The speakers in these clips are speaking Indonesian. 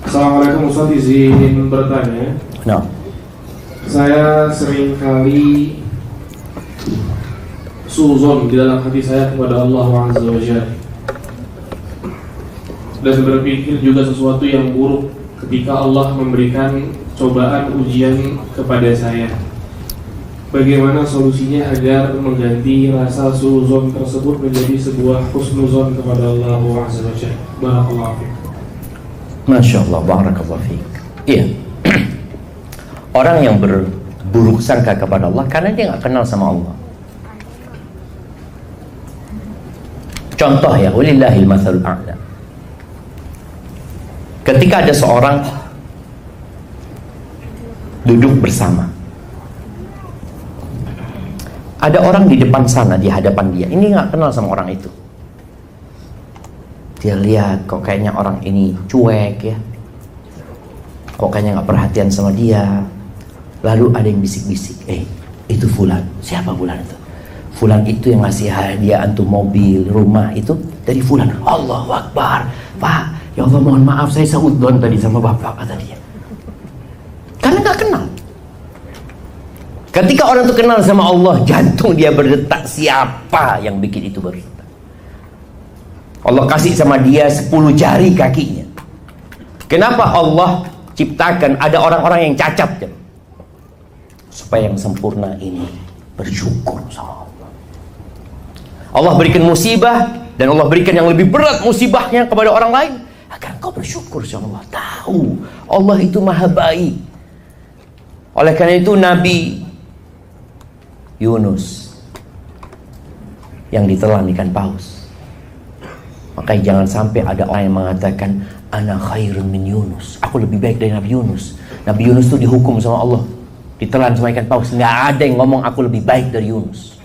Assalamualaikum Ustaz, izin bertanya. No. Saya sering kali suzon di dalam hati saya kepada Allah Azza wa Jalla, dan berpikir juga sesuatu yang buruk ketika Allah memberikan cobaan ujian kepada saya. Bagaimana solusinya agar mengganti rasa suzon tersebut menjadi sebuah husnuzon kepada Allah Azza wa Jalla? Barakallahu fiik. Masya Allah, barakallahu fiik. Iya. Orang yang berburuk sangka kepada Allah karena dia nggak kenal sama Allah. Contoh ya, walillahil matsalul a'la. Ketika ada seorang duduk bersama, ada orang di depan sana, di hadapan dia. Ini nggak kenal sama orang itu. Dia lihat kok kayaknya orang ini cuek ya, kok kayaknya nggak perhatian sama dia. Lalu ada yang bisik-bisik, itu fulan. Siapa fulan itu? Fulan itu yang ngasih hadiah antum mobil, rumah itu dari fulan. Allahu Akbar. Pak, ya Allah mohon maaf saya seudon tadi sama bapak, kata dia. Karena nggak kenal. Ketika orang itu kenal sama Allah, jantung dia berdetak. Siapa yang bikin itu berdetak? Allah kasih sama dia 10 jari kakinya. Kenapa Allah ciptakan ada orang-orang yang cacat? Supaya yang sempurna ini bersyukur sama Allah. Allah berikan musibah, dan Allah berikan yang lebih berat musibahnya kepada orang lain agar kau bersyukur sama Allah. Tahu Allah itu maha baik. Oleh karena itu Nabi Yunus yang ditelan ikan paus. Makanya jangan sampai ada orang yang mengatakan ana khairun min Yunus, aku lebih baik dari Nabi Yunus. Nabi Yunus itu dihukum sama Allah, ditelan sama ikan paus. Nggak ada yang ngomong aku lebih baik dari Yunus.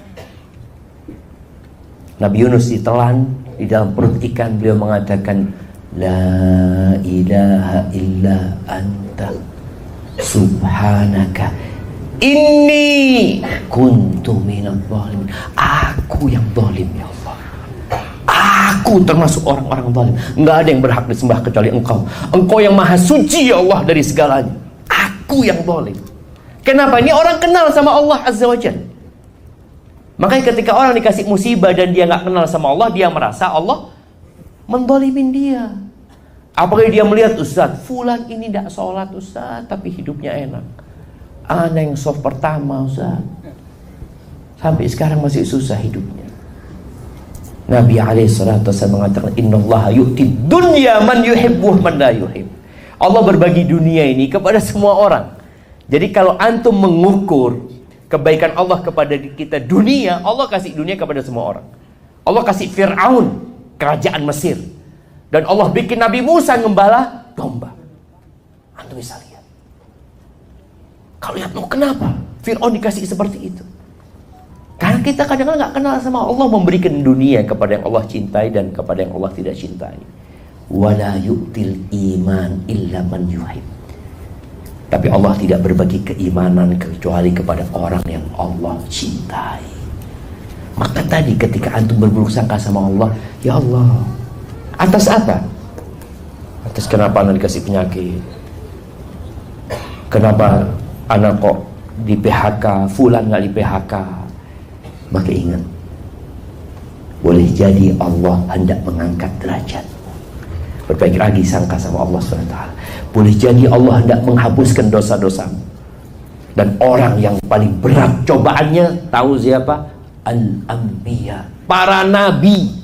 Nabi Yunus ditelan di dalam perut ikan, beliau mengatakan la ilaha illa anta subhanaka inni kuntu minadh dhalimin. Aku yang zalim ya Allah. Aku termasuk orang-orang zalim. Enggak ada yang berhak disembah kecuali Engkau. Engkau yang maha suci ya Allah dari segalanya. Aku yang zalim. Kenapa? Ini orang kenal sama Allah Azza wa Jalla. Makanya ketika orang dikasih musibah dan dia nggak kenal sama Allah, dia merasa Allah menzalimin dia. Apalagi dia melihat, Ustaz, fulan ini tidak sholat Ustaz, tapi hidupnya enak. Ana yang soft pertama Ustaz, sampai sekarang masih susah hidupnya. Nabi alaihissalatu wassalam mengatakan, innallaha yu'ti dunya man yuhibbu man la yuhib. Allah berbagi dunia ini kepada semua orang. Jadi kalau antum mengukur kebaikan Allah kepada kita dunia, Allah kasih dunia kepada semua orang. Allah kasih Fir'aun kerajaan Mesir, dan Allah bikin Nabi Musa ngembala domba. Antum bisa lihat. Kalau lihat, kenapa Fir'aun dikasih seperti itu? Karena kita kadang-kadang nggak kenal sama Allah, memberikan dunia kepada yang Allah cintai dan kepada yang Allah tidak cintai. Wala yu'til iman illa man yuhib. Tapi Allah tidak berbagi keimanan kecuali kepada orang yang Allah cintai. Maka tadi ketika antum berburuk sangka sama Allah, ya Allah, atas apa? Atas kenapa anak dikasih penyakit? Kenapa anak kok di PHK, fulan nggak di PHK? Maka ingat, boleh jadi Allah hendak mengangkat derajat. Berbaik lagi sangka sama Allah SWT. Boleh jadi Allah hendak menghapuskan dosa-dosamu. Dan orang yang paling berat cobaannya, tahu siapa? Al-Anbiya, para nabi.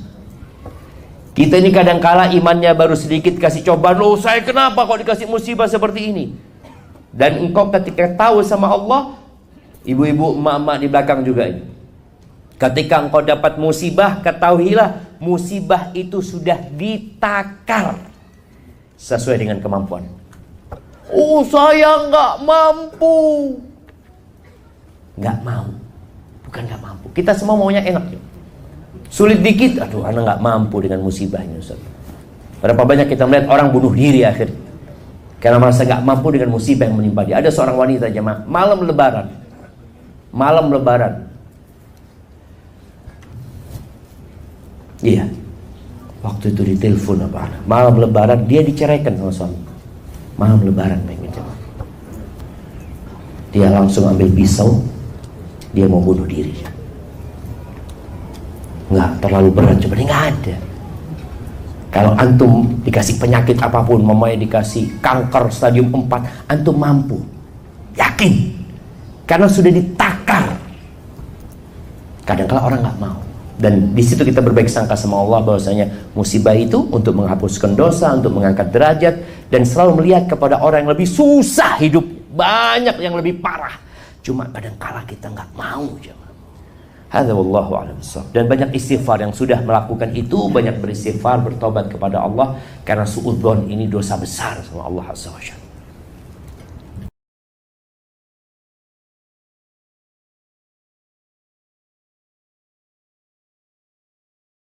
Kita ini kadangkala imannya baru sedikit, kasih cobaan, loh saya kenapa kok dikasih musibah seperti ini? Dan engkau ketika tahu sama Allah, ibu-ibu, emak-emak di belakang juga ini, ketika engkau dapat musibah, ketahuilah musibah itu sudah ditakar sesuai dengan kemampuan. Oh saya nggak mampu. Nggak mau, bukan nggak mampu. Kita semua maunya enak ya. Sulit dikit, aduh anak nggak mampu dengan musibah ini Ustaz. Berapa banyak kita melihat orang bunuh diri akhirnya karena merasa nggak mampu dengan musibah yang menimpa dia. Ada seorang wanita jemaah, malam lebaran, iya, waktu itu ditelepon malam lebaran dia diceraikan sama suami. malam lebaran macam. Dia langsung ambil pisau, dia mau bunuh diri. Nggak terlalu berat, coba dia nggak ada. Kalau antum dikasih penyakit apapun, mamanya dikasih kanker stadium 4, antum mampu, yakin, karena sudah ditakar. Kadang-kala orang nggak mau, dan di situ kita berbaik sangka sama Allah bahwasanya musibah itu untuk menghapuskan dosa, untuk mengangkat derajat, dan selalu melihat kepada orang yang lebih susah hidup, banyak yang lebih parah. Cuma kadang-kala kita nggak mau, jemaah. Hadza wallahu a'lam bissawab. Dan banyak istighfar yang sudah melakukan itu, banyak beristighfar, bertobat kepada Allah, karena suudzon ini dosa besar sama Allah Azza wa Jalla.